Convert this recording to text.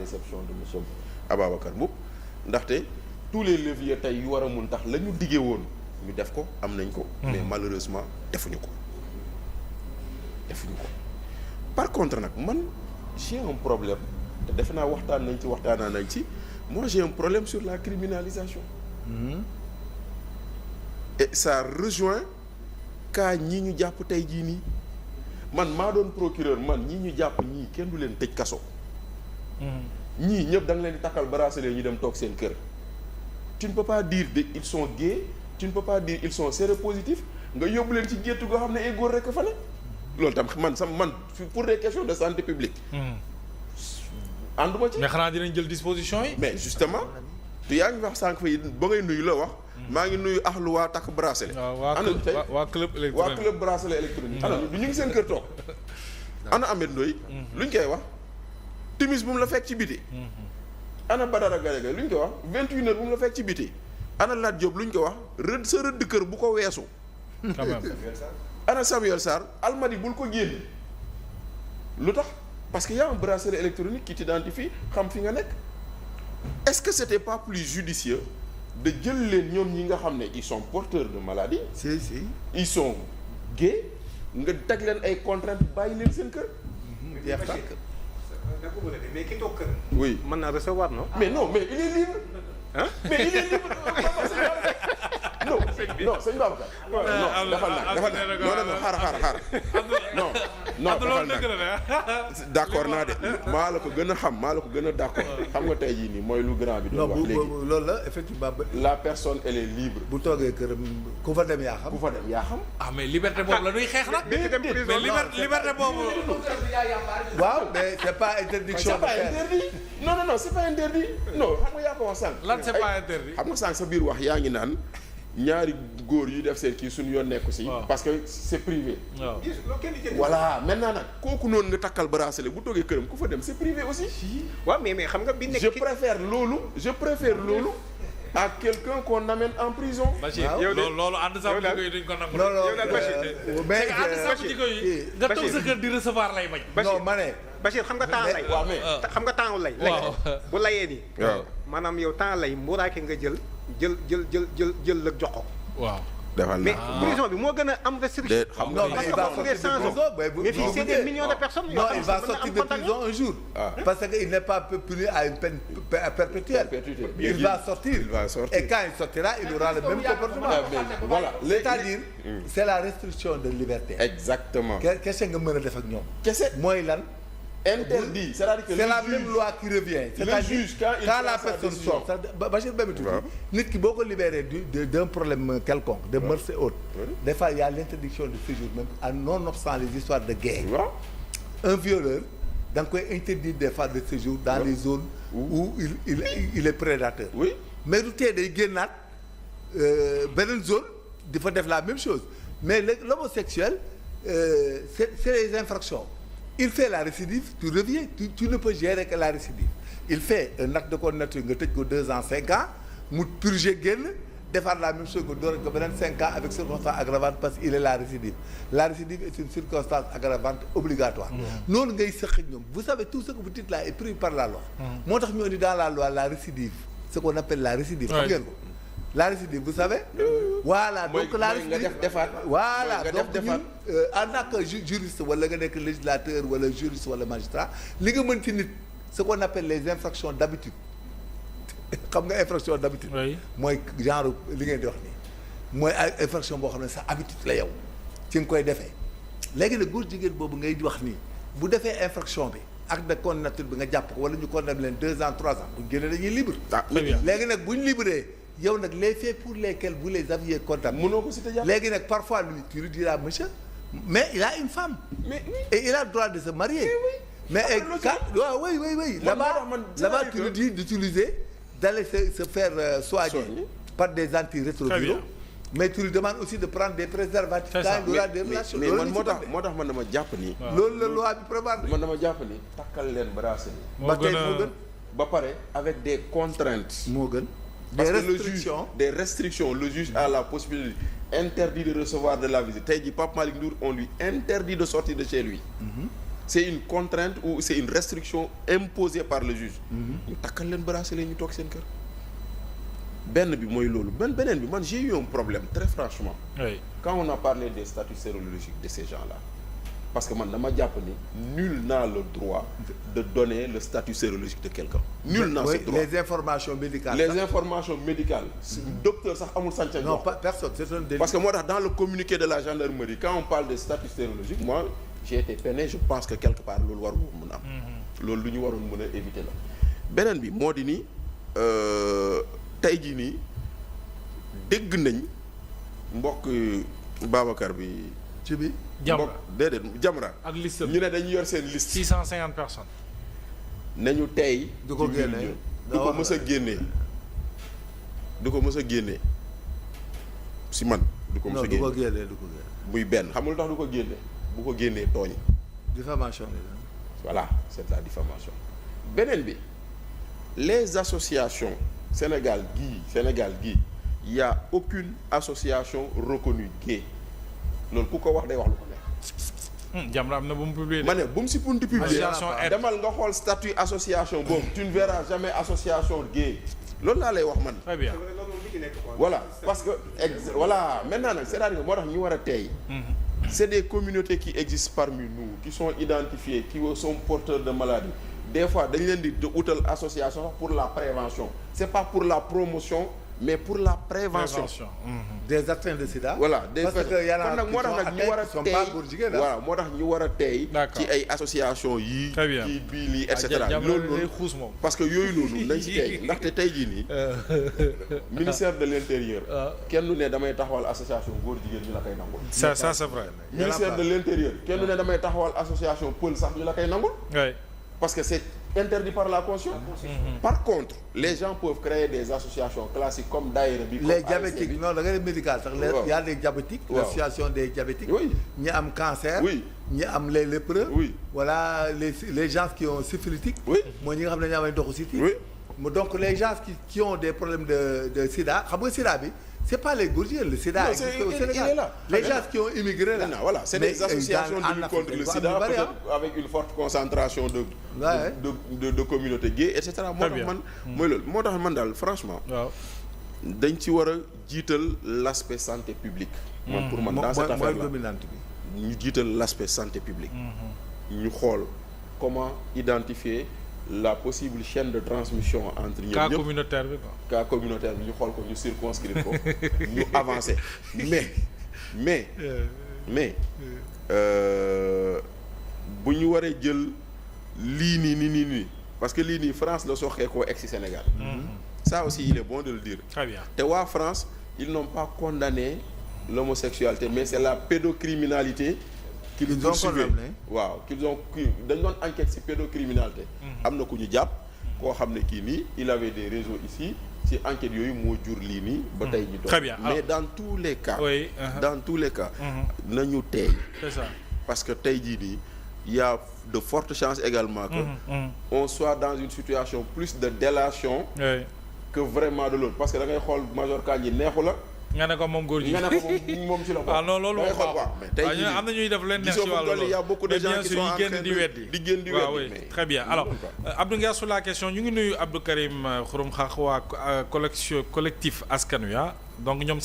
réception de monsieur Ababacar Mboup ndaxte tous les leviers tey yu war a mun tax la ñu diggee woon ñu def ko am nañ ko. mais malheureusement defuñu ko. par contre nag man j'ai un problème te defe naa waxtaanaa nañ ci moi j'ai un problème sur la criminalisation. et ça rejoint cas ñii ñu jàpp tey jii nii man maa doon procureur man ñii ñu jàpp ñii kenn du leen tëj kaso. ñii ñëpp da nga leen di takkal bracelet ñu dem toog seen kër. tu ne peux pas dire de ils sont gays tu ne peux pas dire ils sont séropositifs nga yóbbu leen ci géttu goo xam ne ay góor rekk fa ne loolu tam man pour des questions de santé publique. ànduma ci. mais xanaa dinañ jël disposition yi. mais justement tu yaa ngi wax sànq fa ba ngay nuyu la wax. maa ngi nuyu axlu waa takk bracelet. waa club électronique waa club bracelet électronique. ana du ñu ngi seen kër toog. ana Ahmed Ndoye. luñ koy wax. timis bu mu la fekk ci biti. ana Badara Gadiaga luñ ko wax 21h bu mu la fekk ci biti. ana Lat Diop luñ ko wax rëdd kër bu ko weesu. quand même. ana Samuel Sarr Almadi bul ko génn. lu tax parce que y a un bracelet électronique qui t'identifie xam fi nga nekk. est-ce que c'était pas plus judicieux de jël leen ñoom ñi nga xam ne ils sont porteurs de maladie. si ils sont gays nga teg leen ay contraintes bàyyi leen seen kër. mais ki toog kër. oui mën naa recevoir non. mais non mais il est libre. Hein? Mais il est libre. non sëñ Babacar. non dafa non xaar. non d'accord naa de maa la ko gën a xam maa la ko gën a d'accord xam nga tey jii nii mooy lu grand bi. doon wax léegi loolu la effectivement. la personne elle est libre. bu toogee këram ku fa dem yaa xam. ah mais liberté boobu la ñuy xeex nag. mais liberté boobu. waaw mais c'est pas interdiction. c'est pas interdit. non c'est pas interdit. non xam nga yaa ko wax sànq. lan c'est pas interdit. xam nga sànq sa biir wax yaa ngi naan ñaari góor yu def seen kii suñu yoon nekku si. parce que c'est privé. waaw voilà maintenant nag kooku noonu nga takkal bracelet bu toogee këram ku fa dem c'est privé aussi. waaw mais xam nga bi nekk. je préfère loolu à quelqu'un qu'on amène en prison. Bachir loolu ànd sax jikko yi duñ ko nangu. mais ànd sax jikko yi nga toog sa kër di recevoir lay bañ. non ma ne. Bachir xam nga temps lay. waaw mais xam nga temps lay. bu layee nii. waaw maanaam yow temps lay mburaake nga jël la jox ko. waaw. defal mais prison bi moo gën a am restriction. xam non nga mais il va sortir de prison mais fii c'est des millions de personnes. non il va sortir de prison un jour. parce que il n'est pas puni à une peine perpétuelle. il va sortir. Et quand il sortira il aura le même comportement. voilà c'est-à-dire c'est la restriction de liberté. exactement. kese nga mën a def ak ñoom. kese mooy lan. interdit c'est-à-dire que c'est la même loi qui revient. le juge quand la personne sort. Bachir Bemituti nit ki boo ko libéré d'un problème quelconque de mœurs et autres. des fois il y a l'interdiction de séjour même nonobstant les histoires de guerre. un violeur da nga koy interdire des fois de séjour dans les zones où il est prédateur. oui mais du tee day génnaat beneen zone di fa def la même chose mais l'homosexuel c'est les infractions. il fait la récidive tu reviens tu ne peux gérer que la récidive. il fait un acte de contre nature nga tëj ko 2 ans 5 ans mu purger génn defaat la même chose nga door ko beneen 5 ans avec circonstance aggravante parce qu'il est la récidive. la récidive est une circonstance aggravante obligatoire. noonu ngay sëq ñoom vous savez tout ce que vous dites là est prévu par la loi. moo tax ñu indi dans la loi la récidive ce qu'on appelle la récidive. xam ngeen ko la récidive vous savez. voilà donc la récidive voilà donc ñun en tant que juriste wala nga nekk législateur wala juriste wala magistrat li nga mën ci nit ce qu'on appelle les infractions d'habitude xam nga infraction d'habitude. mooy genre li ngeen di wax nii mooy ay infraction boo xam ne sa habitude la yow ci nga koy defee léegi nag góor jigéen boobu ngay wax nii bu defee infraction bi acte de contre nature bi nga jàpp ko wala ñu condamné leen 2 ans 3 ans bu ñu génnee dañuy libre. léegi nag bu ñu libré yow nag les faits pour lesquels vous les aviez condamnés. mënoo ko citer jàpp léegi nag parfois lui tu lui diras monsieur mais il a une femme. et il a le droit de se marier. mais waaw oui là-bas tu lui dis d'utiliser d'aller se faire soigner par des antirétroviraux. mais tu lui demandes aussi de prendre des préservatifs. quand il y aura des relations. mais man moo tax man dama jàpp ni. loolu la loi bi prévoir. man dama jàpp ni takkal leen bracelet. ba tey moo gën. ba pare avec des contraintes. moo gën. parce que des restrictions le juge a la possibilité interdit de recevoir de la visite tey jii Pape Malick Ndour on lui interdit de sortir de chez lui. c'est une contrainte ou c'est une restriction imposée par le juge. ñu takkal leen bracelet ñu toog seen kër. benn bi mooy loolu beneen bi man j'ai eu un problème très franchement. oui quand on a parlé des statuts sérologiques de ces gens-là. parce que man dama jàpp ni nul n'a le droit de donner le statut sérologique de quelqu'un. nul n'a ce droit. les informations médicales. les informations médicales. docteur sax amul sañ-sañ. non pas personne c'est un délit. parce que moo tax dans le communiqué de la gendarmerie quand on parle des statuts sérologiques moi j'ai été peiné je pense que quelque part loolu waru mën a am. loolu lu ñu waroon mën a éviter la. beneen bi moo di ni tey jii nii dégg nañ mbokk Babacar bi. ci bi. Jamra déedéet Jamra. ak liste ñu ne dañu yor seen liste. 650 personnes. nañu tey. du ko génnee du ko mës a génnee. du ko mës a génnee si man. du ko mës a non du ko génnee du ko génnee. muy benn xam nga lu tax du ko génnee bu ko génnee tooñ. diffamation bi. voilà c'est la diffamation. beneen bi les associations Sénégal gii y a aucune association reconnue gay loolu ku ko wax day wax lu ko neex. Jamra am na bu mu publier. ma ne bu mu si punti publier association demal nga xool statut association boobu tu ne verras jamais association gay loolu laa lay wax man. très bien. voilà parce que voilà maintenant nag c'est-à-dire moo tax ñu war a tey. c'est des communautés qui existent parmi nous qui sont identifiées qui sont porteurs de maladies des fois dañ leen di utal association pour la prévention c'est pas pour la promotion mais pour la prévention. des atteintes de sida. voilà des parce que y a nag moo tax nag ñu war a tey voilà moo tax ñu war a tey. ci ay association yii. très bien ci bii lii et cetera. loolu noonu xuus moom. parce que yooyu noonu nañ ci tey ndaxte tey jii nii. ministère de l'intérieur. kenn du ne damay taxawal association góor jigéen ñu la koy nangul. ça c'est vrai. ministère de l'intérieur kenn du ne damay taxawal association pël sax ñu la koy nangul. oui. parce que c'est interdit par la Constitution. Par contre les gens peuvent créer des associations classiques comme daayira bi. les diabétiques non da nga def médical sax. il y a des diabétiques. l'association des diabétiques. oui ñi am cancer. oui ñi am les lépreux. oui voilà les gens qui ont syphilitique. oui mooy ñi nga xam ne dañoo am ndoxu siti. oui donc les gens qui ont des problèmes de sida xam nga sida bi. c'est pas les góor jigéen le sida. non existe au il Sénégal. est là. les gens qui ont immigré là. voilà c'est des associations de lutte contre le sida peut-être avec une forte concentration de communautés gays et cetera. moo tax man mooy loolu moo tax man daal franchement. waaw dañ ci war a jiital l'aspect santé publique. man pour man dans cette affaire là ñu jiital l'aspect santé publique. ñu xool comment identifier la possible chaîne de transmission entre ñoom ñëpp. cas communautaire bi quoi. cas communautaire bi ñu xool ko ñu circonscrire ko ñu avancer mais bu ñu waree jël lii nii parce que lii nii France la soxee koo egg ci Sénégal. ça aussi il est bon de le dire. très bien te waa France ils n'ont pas condamné l'homosexualité mais c'est la pédocriminalité. qu'ils ont condamné waaw qu'ils ont dañ doon enquête ci pédocriminalité. am na ku ñu jàpp koo xam ne kii nii il avait des réseaux ici ci enquête yooyu moo jur lii nii. ba tey ñu doon très bien mais dans tous les cas. oui dans tous les cas. nañu tey. c'est ça parce que tey jii nii y a de fortes chances également que. on soit dans une situation plus de délation. oui que vraiment de l'autre parce que da ngay xool Major Kandji neexu la. nga ne ko moom góor ji nga ne ko moom ci la bokk. ah non loolu moom waaw mais tey jii am na ñuy def leen neex ci wàllu loolu y a beaucoup de gens qui sont en train di weddi di génn di weddi. waaw oui très bien alors Abdou Nguer sur la question ñu ngi nuyu Abdou Karim Xurum Xax waa collectif askan wi donc ñoom